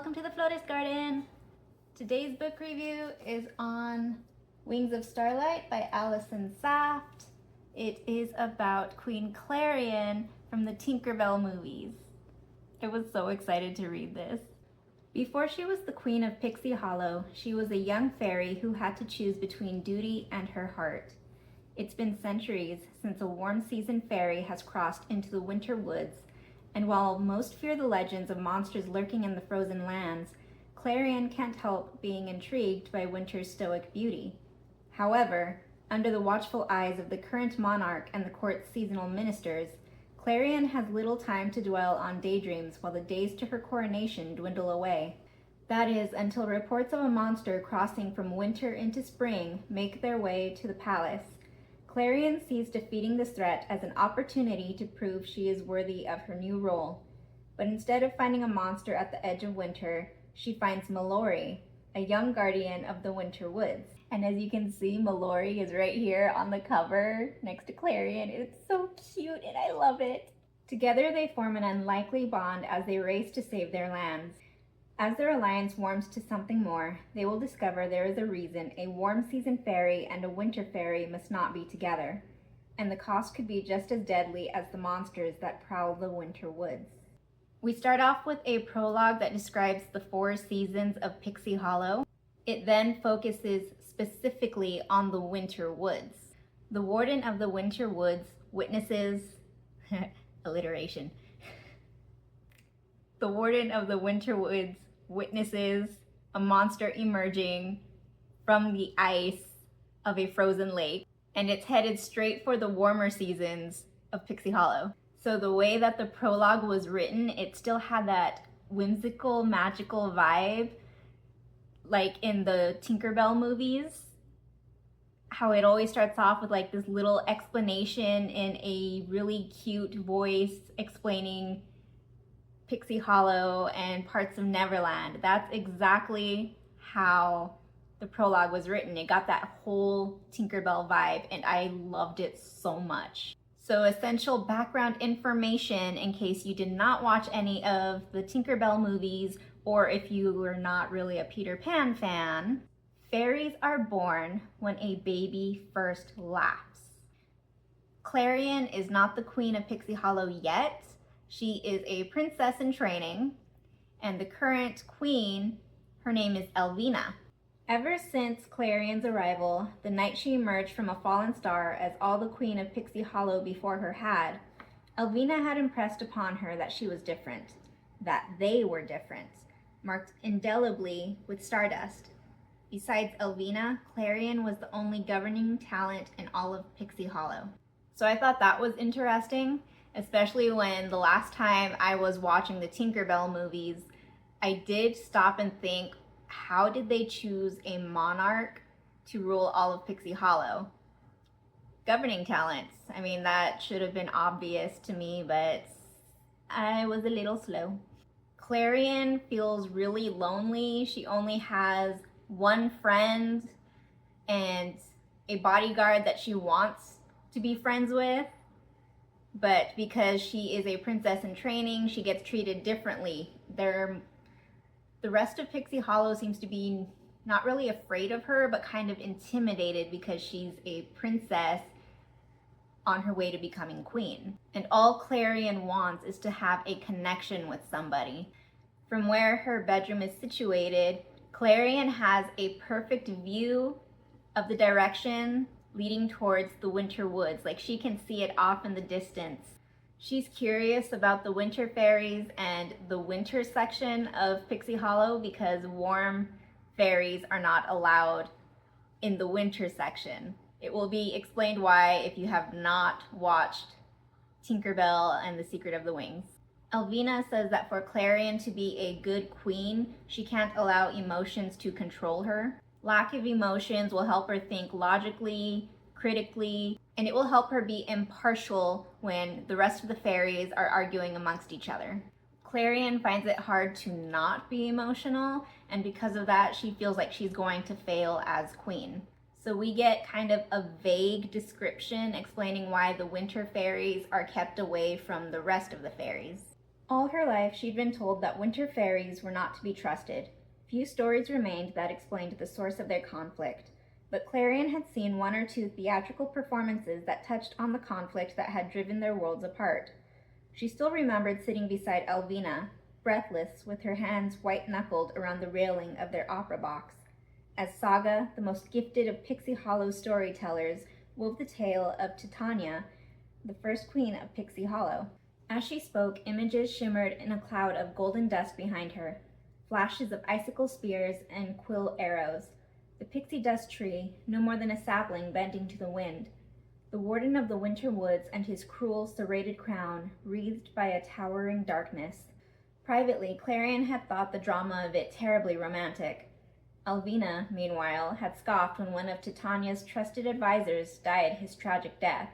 welcome to the Flores Garden. Today's book review is on Wings of Starlight by Allison Saft. It is about Queen Clarion from the Tinkerbell movies. I was so excited to read this. Before she was the queen of Pixie Hollow, she was a young fairy who had to choose between duty and her heart. It's been centuries since a warm season fairy has crossed into the winter woods, and while most fear the legends of monsters lurking in the frozen lands, Clarion can't help being intrigued by winter's stoic beauty. However, under the watchful eyes of the current monarch and the court's seasonal ministers, Clarion has little time to dwell on daydreams while the days to her coronation dwindle away. That is, until reports of a monster crossing from winter into spring make their way to the palace. Clarion sees defeating this threat as an opportunity to prove she is worthy of her new role. But instead of finding a monster at the edge of winter, she finds Mallory, a young guardian of the winter woods. And as you can see, Mallory is right here on the cover next to Clarion. It's so cute and I love it. Together they form an unlikely bond as they race to save their lands. As their alliance warms to something more, they will discover there is a reason a warm season fairy and a winter fairy must not be together, and the cost could be just as deadly as the monsters that prowl the winter woods. We start off with a prologue that describes the 4 seasons of Pixie Hollow. It then focuses specifically on the winter woods. The warden of the winter woods witnesses alliteration. The warden of the winter woods witnesses a monster emerging from the ice of a frozen lake, and it's headed straight for the warmer seasons of Pixie Hollow. So the way that the prologue was written, it still had that whimsical, magical vibe, like in the Tinkerbell movies. How it always starts off with like this little explanation in a really cute voice explaining Pixie Hollow and parts of Neverland. That's exactly how the prologue was written. It got that whole Tinkerbell vibe and I loved it so much. So essential background information in case you did not watch any of the Tinkerbell movies or if you were not really a Peter Pan fan. Fairies are born when a baby first laughs. Clarion is not the queen of Pixie Hollow yet. She is a princess in training, and the current queen, her name is Elvina. Ever since Clarion's arrival, the night she emerged from a fallen star as all the queen of Pixie Hollow before her had, Elvina had impressed upon her that she was different, that they were different, marked indelibly with stardust. Besides Elvina, Clarion was the only governing talent in all of Pixie Hollow. So I thought that was interesting, especially when the last time I was watching the Tinkerbell movies, I did stop and think, how did they choose a monarch to rule all of Pixie Hollow? Governing talents. I mean, that should have been obvious to me, but I was a little slow. Clarion feels really lonely. She only has one friend and a bodyguard that she wants to be friends with. But because she is a princess in training, she gets treated differently. The rest of Pixie Hollow seems to be not really afraid of her, but kind of intimidated because she's a princess on her way to becoming queen. And all Clarion wants is to have a connection with somebody. From where her bedroom is situated, Clarion has a perfect view of the direction leading towards the winter woods. Like she can see it off in the distance. She's curious about the winter fairies and the winter section of Pixie Hollow because warm fairies are not allowed in the winter section. It will be explained why if you have not watched Tinkerbell and the Secret of the Wings. Elvina says that for Clarion to be a good queen, she can't allow emotions to control her. Lack of emotions will help her think logically, critically, and it will help her be impartial when the rest of the fairies are arguing amongst each other. Clarion finds it hard to not be emotional, and because of that, she feels like she's going to fail as queen. So we get kind of a vague description explaining why the winter fairies are kept away from the rest of the fairies. All her life, she'd been told that winter fairies were not to be trusted. Few stories remained that explained the source of their conflict, but Clarion had seen one or two theatrical performances that touched on the conflict that had driven their worlds apart. She still remembered sitting beside Elvina, breathless, with her hands white-knuckled around the railing of their opera box, as Saga, the most gifted of Pixie Hollow storytellers, wove the tale of Titania, the first queen of Pixie Hollow. As she spoke, images shimmered in a cloud of golden dust behind her, flashes of icicle spears and quill arrows. The pixie dust tree, no more than a sapling bending to the wind. The warden of the winter woods and his cruel, serrated crown, wreathed by a towering darkness. Privately, Clarion had thought the drama of it terribly romantic. Elvina, meanwhile, had scoffed when one of Titania's trusted advisors died his tragic death.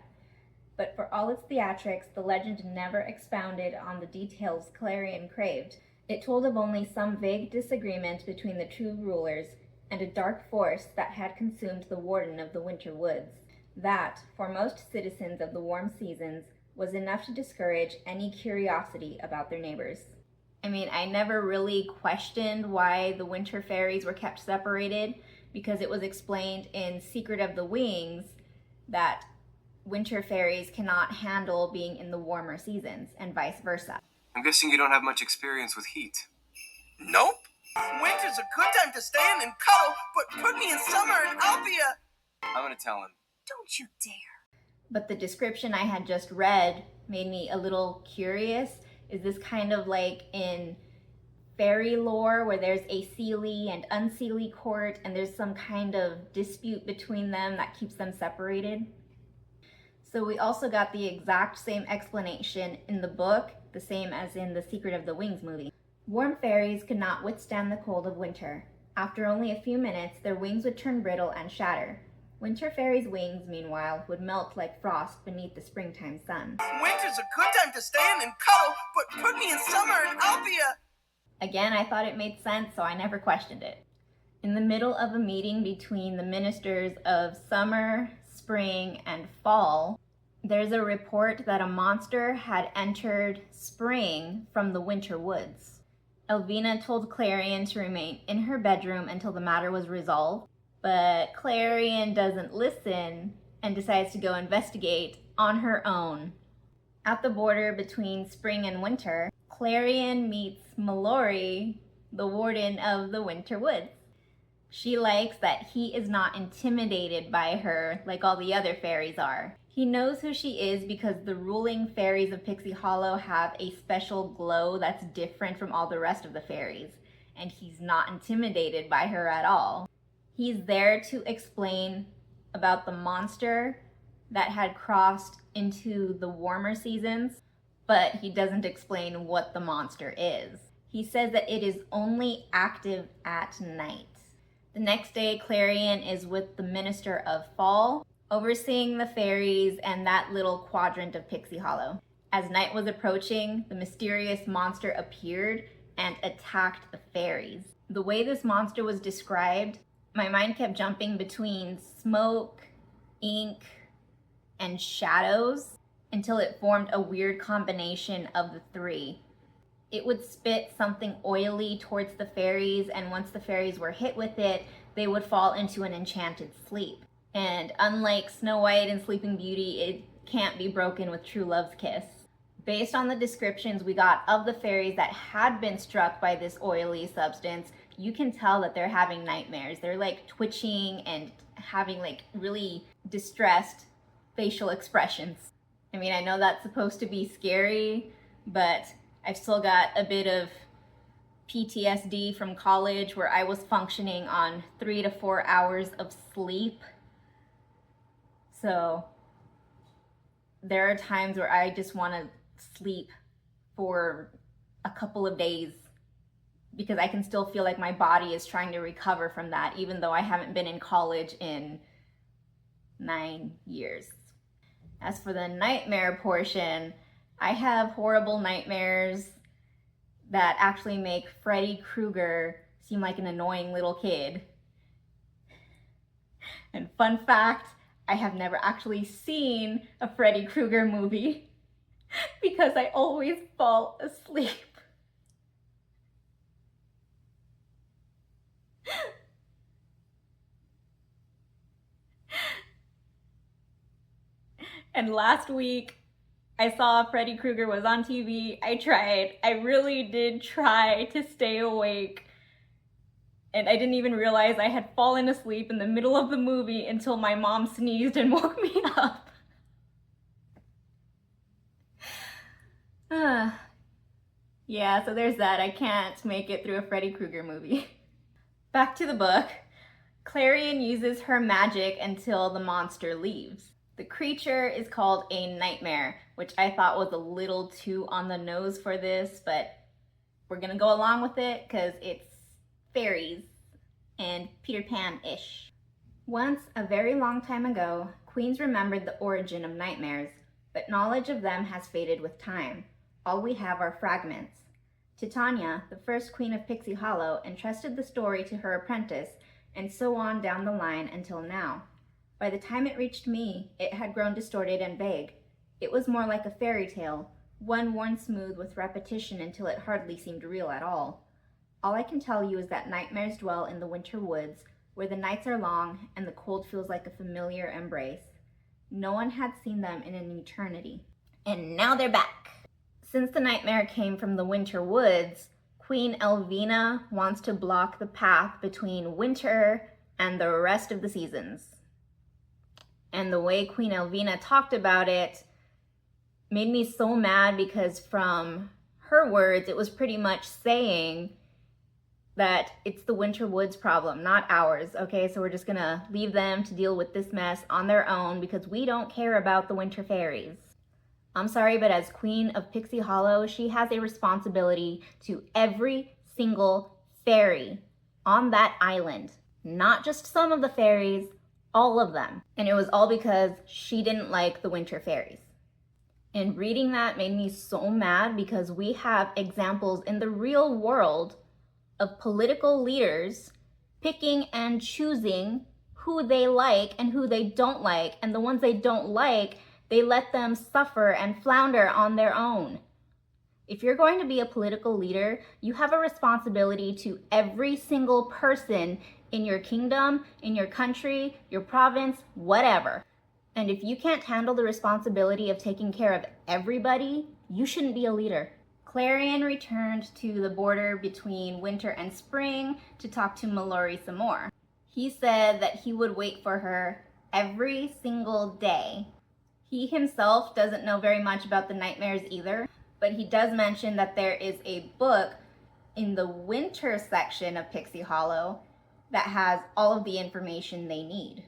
But for all its theatrics, the legend never expounded on the details Clarion craved. It told of only some vague disagreement between the two rulers and a dark force that had consumed the warden of the winter woods. That, for most citizens of the warm seasons, was enough to discourage any curiosity about their neighbors. I mean, I never really questioned why the winter fairies were kept separated, because it was explained in Secret of the Wings that winter fairies cannot handle being in the warmer seasons, and vice versa. I'm guessing you don't have much experience with heat. Nope. Winter's a good time to stand and cuddle, but put me in summer and I'll be a... I'm gonna tell him. Don't you dare. But the description I had just read made me a little curious. Is this kind of like in fairy lore where there's a Seelie and Unseelie court and there's some kind of dispute between them that keeps them separated? So we also got the exact same explanation in the book, the same as in the Secret of the Wings movie. Warm fairies could not withstand the cold of winter. After only a few minutes, their wings would turn brittle and shatter. Winter fairies' wings, meanwhile, would melt like frost beneath the springtime sun. Winter's a good time to stand and cuddle, but put me in summer and I'll be a... Again, I thought it made sense, so I never questioned it. In the middle of a meeting between the ministers of summer, spring, and fall, there's a report that a monster had entered spring from the winter woods. Elvina told Clarion to remain in her bedroom until the matter was resolved, but Clarion doesn't listen and decides to go investigate on her own. At the border between spring and winter, Clarion meets Mallory, the warden of the winter woods. She likes that he is not intimidated by her like all the other fairies are. He knows who she is because the ruling fairies of Pixie Hollow have a special glow that's different from all the rest of the fairies, and he's not intimidated by her at all. He's there to explain about the monster that had crossed into the warmer seasons, but he doesn't explain what the monster is. He says that it is only active at night. The next day, Clarion is with the Minister of Fall, overseeing the fairies and that little quadrant of Pixie Hollow. As night was approaching, the mysterious monster appeared and attacked the fairies. The way this monster was described, my mind kept jumping between smoke, ink, and shadows until it formed a weird combination of the three. It would spit something oily towards the fairies, and once the fairies were hit with it, they would fall into an enchanted sleep. And unlike Snow White and Sleeping Beauty, it can't be broken with true love's kiss. Based on the descriptions we got of the fairies that had been struck by this oily substance, you can tell that they're having nightmares. They're like twitching and having like really distressed facial expressions. I mean, I know that's supposed to be scary, but I've still got a bit of PTSD from college where I was functioning on 3 to 4 hours of sleep. So there are times where I just want to sleep for a couple of days because I can still feel like my body is trying to recover from that, even though I haven't been in college in 9 years. As for the nightmare portion, I have horrible nightmares that actually make Freddy Krueger seem like an annoying little kid. And fun fact, I have never actually seen a Freddy Krueger movie. because I always fall asleep. And last week, I saw Freddy Krueger was on TV. I really did try to stay awake. And I didn't even realize I had fallen asleep in the middle of the movie until my mom sneezed and woke me up. Yeah, so there's that. I can't make it through a Freddy Krueger movie. Back to the book. Clarion uses her magic until the monster leaves. The creature is called a nightmare, which I thought was a little too on the nose for this, but we're gonna go along with it because it's fairies and Peter Pan-ish. Once, a very long time ago, queens remembered the origin of nightmares, but knowledge of them has faded with time. All we have are fragments. Titania, the first queen of Pixie Hollow, entrusted the story to her apprentice, and so on down the line until now. By the time it reached me, it had grown distorted and vague. It was more like a fairy tale, one worn smooth with repetition until it hardly seemed real at all. All I can tell you is that nightmares dwell in the winter woods, where the nights are long and the cold feels like a familiar embrace. No one had seen them in an eternity. And now they're back! Since the nightmare came from the winter woods, Queen Elvina wants to block the path between winter and the rest of the seasons. And the way Queen Elvina talked about it made me so mad because from her words, it was pretty much saying that it's the winter woods problem, not ours, okay? So we're just gonna leave them to deal with this mess on their own because we don't care about the winter fairies. I'm sorry, but as Queen of Pixie Hollow, she has a responsibility to every single fairy on that island. Not just some of the fairies, all of them. And it was all because she didn't like the winter fairies. And reading that made me so mad because we have examples in the real world of political leaders picking and choosing who they like and who they don't like. And the ones they don't like, they let them suffer and flounder on their own. If you're going to be a political leader, you have a responsibility to every single person in your kingdom, in your country, your province, whatever. And if you can't handle the responsibility of taking care of everybody, you shouldn't be a leader. Clarion returned to the border between winter and spring to talk to Mallory some more. He said that he would wait for her every single day. He himself doesn't know very much about the nightmares either, but he does mention that there is a book in the winter section of Pixie Hollow that has all of the information they need.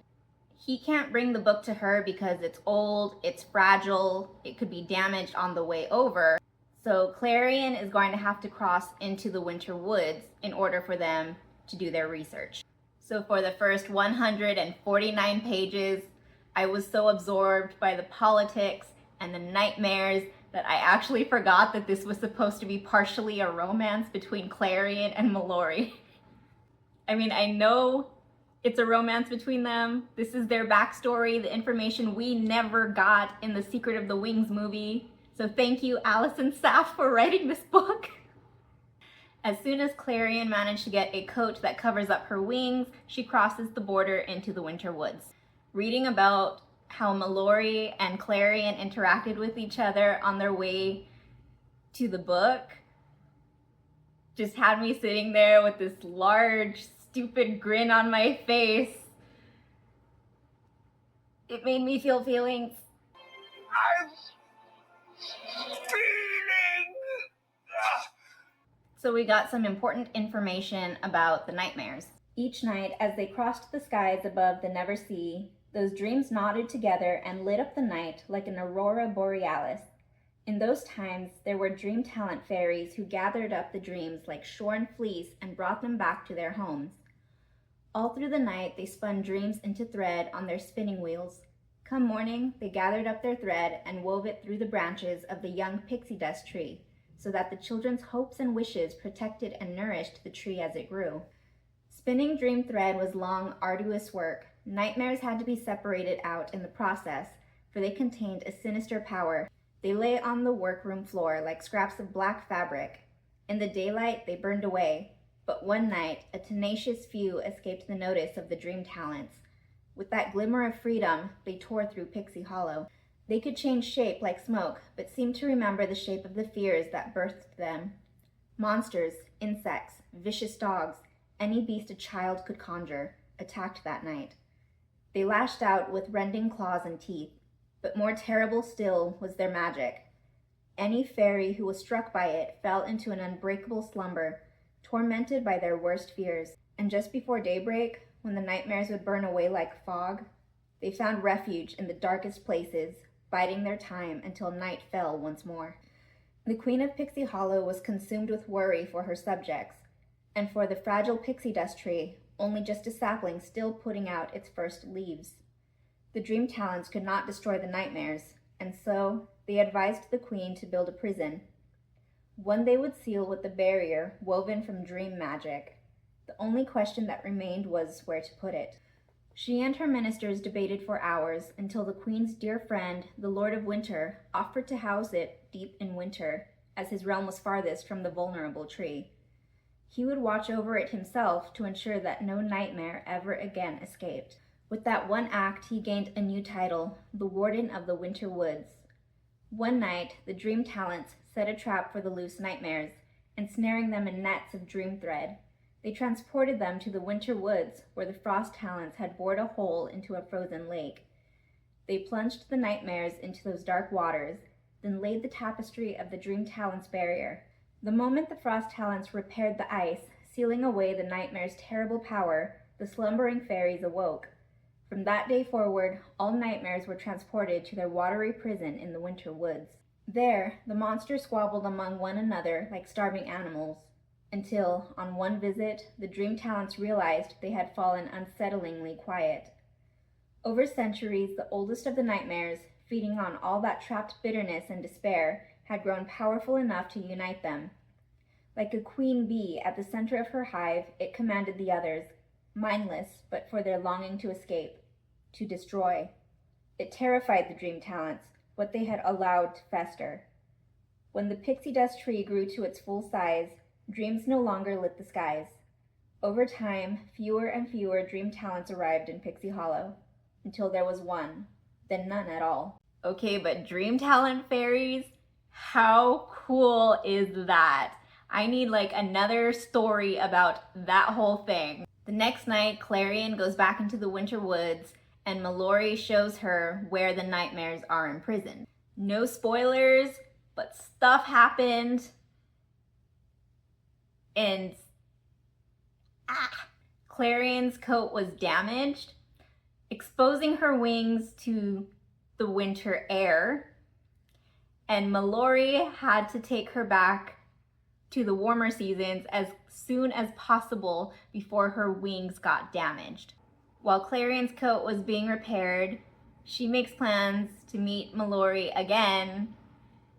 He can't bring the book to her because it's old, it's fragile, it could be damaged on the way over. So Clarion is going to have to cross into the winter woods in order for them to do their research. So for the first 149 pages, I was so absorbed by the politics and the nightmares that I actually forgot that this was supposed to be partially a romance between Clarion and Mallory. I mean, I know it's a romance between them. This is their backstory, the information we never got in the Secret of the Wings movie. So thank you, Alison Saff, for writing this book. As soon as Clarion managed to get a coat that covers up her wings, she crosses the border into the winter woods. Reading about how Mallory and Clarion interacted with each other on their way to the book just had me sitting there with this large, stupid grin on my face. It made me feel feelings. I'm feeling. So we got some important information about the nightmares. Each night, as they crossed the skies above the Never Sea, those dreams knotted together and lit up the night like an aurora borealis. In those times, there were dream talent fairies who gathered up the dreams like shorn fleece and brought them back to their homes. All through the night, they spun dreams into thread on their spinning wheels. Come morning, they gathered up their thread and wove it through the branches of the young pixie dust tree, so that the children's hopes and wishes protected and nourished the tree as it grew. Spinning dream thread was long, arduous work. Nightmares had to be separated out in the process, for they contained a sinister power. They lay on the workroom floor like scraps of black fabric. In the daylight, they burned away, but one night, a tenacious few escaped the notice of the dream talents. With that glimmer of freedom, they tore through Pixie Hollow. They could change shape like smoke, but seemed to remember the shape of the fears that birthed them. Monsters, insects, vicious dogs, any beast a child could conjure, attacked that night. They lashed out with rending claws and teeth, but more terrible still was their magic. Any fairy who was struck by it fell into an unbreakable slumber, tormented by their worst fears. And just before daybreak, when the nightmares would burn away like fog, they found refuge in the darkest places, biding their time until night fell once more. The Queen of Pixie Hollow was consumed with worry for her subjects, and for the fragile pixie dust tree, only just a sapling still putting out its first leaves. The dream talents could not destroy the nightmares, and so they advised the Queen to build a prison, one they would seal with a barrier woven from dream magic. The only question that remained was where to put it. She and her ministers debated for hours until the Queen's dear friend, the Lord of Winter, offered to house it deep in winter, as his realm was farthest from the vulnerable tree. He would watch over it himself to ensure that no nightmare ever again escaped. With that one act, he gained a new title, the Warden of the Winter Woods. One night, the dream talents set a trap for the loose nightmares, ensnaring them in nets of dream thread. They transported them to the winter woods, where the frost talents had bored a hole into a frozen lake. They plunged the nightmares into those dark waters, then laid the tapestry of the dream talents' barrier. The moment the frost talents repaired the ice, sealing away the nightmare's terrible power, the slumbering fairies awoke. From that day forward, all nightmares were transported to their watery prison in the winter woods. There, the monsters squabbled among one another like starving animals, until, on one visit, the dream talents realized they had fallen unsettlingly quiet. Over centuries, the oldest of the nightmares, feeding on all that trapped bitterness and despair, had grown powerful enough to unite them. Like a queen bee at the center of her hive, it commanded the others, mindless but for their longing to escape, to destroy. It terrified the dream talents, what they had allowed to fester. When the pixie dust tree grew to its full size, dreams no longer lit the skies. Over time, fewer and fewer dream talents arrived in Pixie Hollow, until there was one, then none at all. Okay, but dream talent fairies? How cool is that? I need like another story about that whole thing. The next night, Clarion goes back into the winter woods, and Mallory shows her where the nightmares are imprisoned. No spoilers, but stuff happened. And Clarion's coat was damaged, exposing her wings to the winter air, and Mallory had to take her back to the warmer seasons as soon as possible before her wings got damaged. While Clarion's coat was being repaired, she makes plans to meet Mallory again,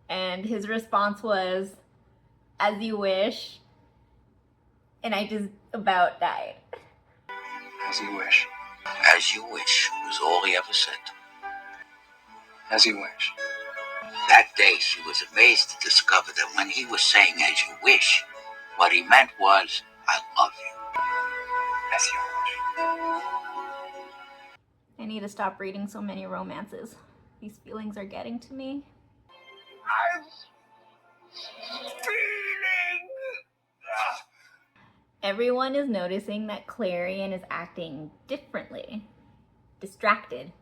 and his response was, "As you wish," and I just about died. As you wish. As you wish was all he ever said. As you wish. That day she was amazed to discover that when he was saying as you wish, what he meant was, I love you. As you wish. I need to stop reading so many romances. These feelings are getting to me. I'm feeling. Everyone is noticing that Clarion is acting differently, distracted.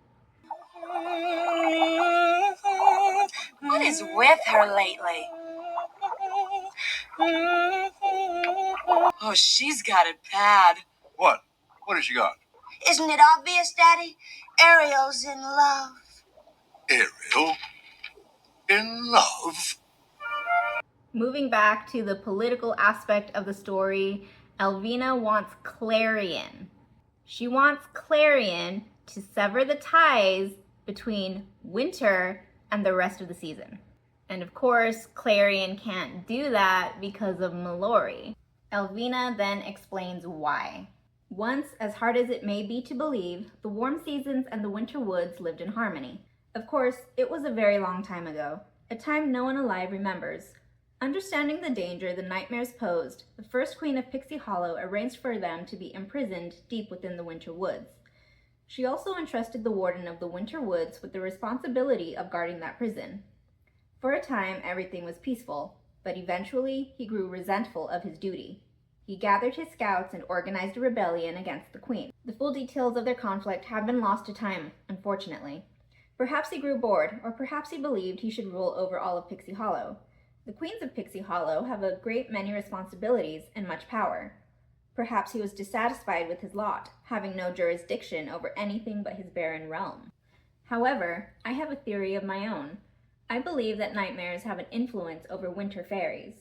What is with her lately? Oh, she's got it bad. What? What has she got? Isn't it obvious, Daddy? Ariel's in love. Ariel? In love? Moving back to the political aspect of the story, Elvina wants Clarion. She wants Clarion to sever the ties between winter and the rest of the season. And of course, Clarion can't do that because of Mallory. Elvina then explains why. Once, as hard as it may be to believe, the warm seasons and the winter woods lived in harmony. Of course, it was a very long time ago. a time no one alive remembers. Understanding the danger the nightmares posed, the first queen of Pixie Hollow arranged for them to be imprisoned deep within the Winter Woods. She also entrusted the warden of the Winter Woods with the responsibility of guarding that prison. For a time, everything was peaceful, but eventually he grew resentful of his duty. He gathered his scouts and organized a rebellion against the queen. The full details of their conflict have been lost to time, unfortunately. Perhaps he grew bored, or perhaps he believed he should rule over all of Pixie Hollow. The queens of Pixie Hollow have a great many responsibilities and much power. Perhaps he was dissatisfied with his lot, having no jurisdiction over anything but his barren realm. However, I have a theory of my own. I believe that nightmares have an influence over winter fairies.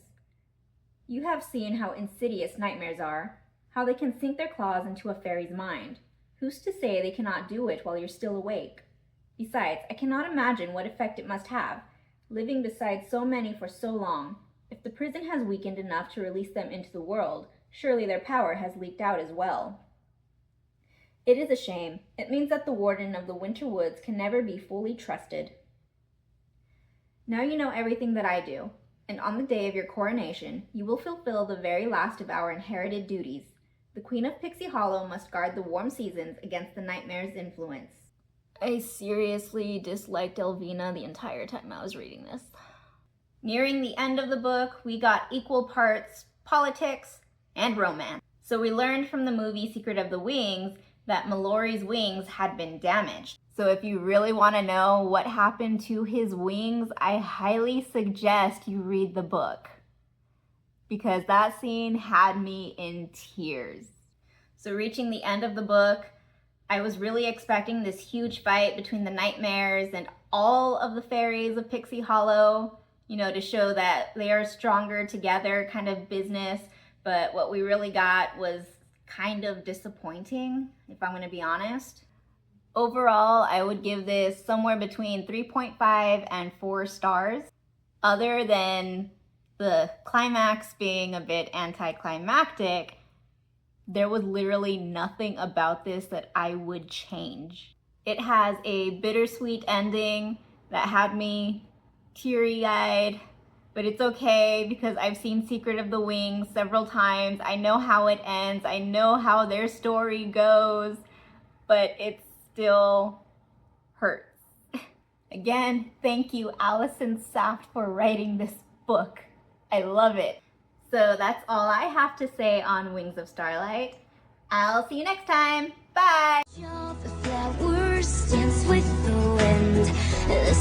You have seen how insidious nightmares are, how they can sink their claws into a fairy's mind. Who's to say they cannot do it while you're still awake? Besides, I cannot imagine what effect it must have, living beside so many for so long. If the prison has weakened enough to release them into the world, surely their power has leaked out as well. It is a shame. It means that the warden of the Winter Woods can never be fully trusted. Now you know everything that I do, and on the day of your coronation, you will fulfill the very last of our inherited duties. The Queen of Pixie Hollow must guard the warm seasons against the nightmare's influence. I seriously disliked Elvina the entire time I was reading this. Nearing the end of the book, we got equal parts politics and romance. So we learned from the movie Secret of the Wings that Mallory's wings had been damaged. So if you really want to know what happened to his wings, I highly suggest you read the book, because that scene had me in tears. So reaching the end of the book, I was really expecting this huge fight between the nightmares and all of the fairies of Pixie Hollow, to show that they are stronger together kind of business. But what we really got was kind of disappointing, if I'm going to be honest. Overall, I would give this somewhere between 3.5 and 4 stars. Other than the climax being a bit anticlimactic, there was literally nothing about this that I would change. It has a bittersweet ending that had me teary-eyed, but it's okay because I've seen Secret of the Wings several times. I know how it ends. I know how their story goes, but it still hurts. Again, thank you, Allison Saft, for writing this book. I love it. So that's all I have to say on Wings of Starlight. I'll see you next time. Bye! The flowers dance with the wind. The